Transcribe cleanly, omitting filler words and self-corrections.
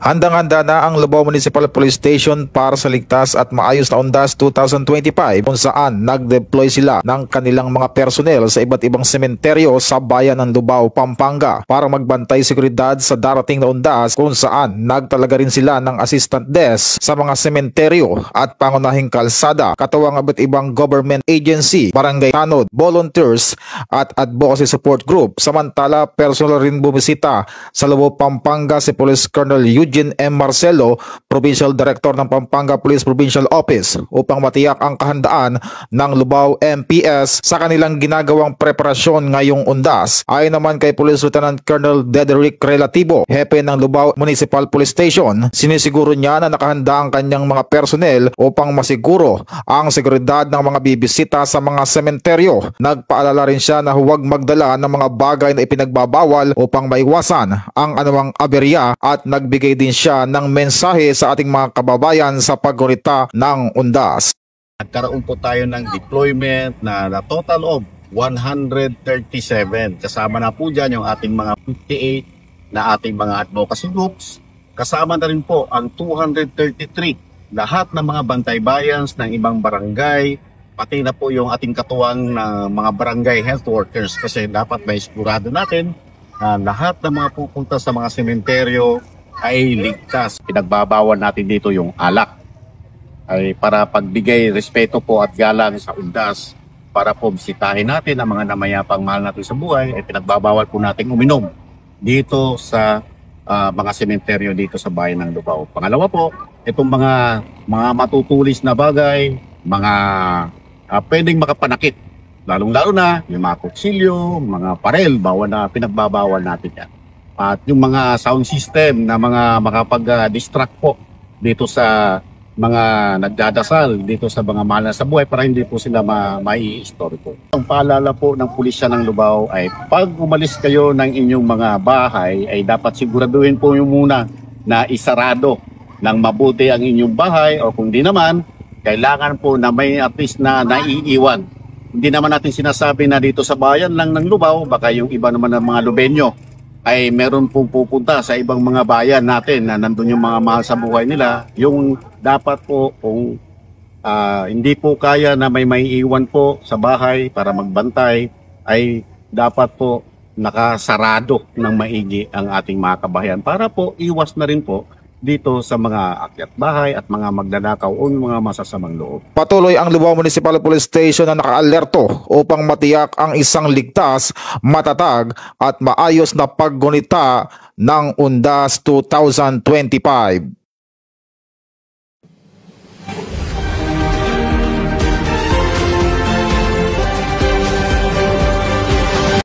Handang-handa na ang Lubao Municipal Police Station para sa ligtas at maayos na Undas 2025 kung saan nag-deploy sila ng kanilang mga personnel sa iba't ibang sementeryo sa bayan ng Lubao, Pampanga para magbantay seguridad sa darating na Undas, kung saan nagtalaga rin sila ng assistant desk sa mga sementeryo at pangunahing kalsada, katuwang iba't ibang government agency, barangay tanod, volunteers at advocacy support group. Samantala, personal rin bumisita sa Lubao, Pampanga si Police Colonel Eugene M. Marcelo, Provincial Director ng Pampanga Police Provincial Office, upang matiyak ang kahandaan ng Lubao MPS sa kanilang ginagawang preparasyon ngayong Undas. Ayon naman kay Police Lieutenant Colonel Dederick Relativo, hepe ng Lubao Municipal Police Station, sinisiguro niya na nakahanda ang kanyang mga personnel upang masiguro ang seguridad ng mga bibisita sa mga sementeryo. Nagpaalala rin siya na huwag magdala ng mga bagay na ipinagbabawal upang maiwasan ang anumang aberya, at nagbigay din siya ng mensahe sa ating mga kababayan sa paggunita ng Undas. Nagkaroon po tayo ng deployment na total of 137. Kasama na po dyan yung ating mga 58 na ating mga advocacy groups. Kasama na rin po ang 233 lahat ng mga bantay bayans ng ibang barangay, pati na po yung ating katuwang na mga barangay health workers, kasi dapat may sigurado natin na lahat ng mga pupunta sa mga sementeryo ay ligtas. Pinagbabawal natin dito yung alak, ay para pagbigay respeto po at galang sa Undas, para po bisitahin natin ang mga namayapang mahal natin sa buhay. Ay pinagbabawal po natin uminom dito sa mga sementeryo dito sa bayan ng Lubao. Pangalawa po, itong mga matutulis na bagay, mga pwedeng makapanakit, lalong-lalo na yung mga kutsilyo, mga parel, pinagbabawal natin yan. At yung mga sound system na mga makapag-distract po dito sa mga nagdadasal dito sa mga mahal na sa buhay, para hindi po sila mai-story po. Ang paalala po ng pulisya ng Lubao ay pag umalis kayo ng inyong mga bahay ay dapat siguraduhin po yung muna na isarado ng mabuti ang inyong bahay, o kung di naman, kailangan po na may at least na naiiwan. Hindi naman natin sinasabi na dito sa bayan lang ng Lubao, baka yung iba naman ng mga Lubenyo ay meron pong pupunta sa ibang mga bayan natin na nandun yung mga mahal sa buhay nila. Yung dapat po kung hindi po kaya na may iwan po sa bahay para magbantay, ay dapat po nakasarado ng maigi ang ating mga kabahayan, para po iwas na rin po dito sa mga akyat bahay at mga magnanakaw o mga masasamang loob. Patuloy ang Lubao Municipal Police Station na nakaalerto upang matiyak ang isang ligtas, matatag at maayos na paggunita ng Undas 2025.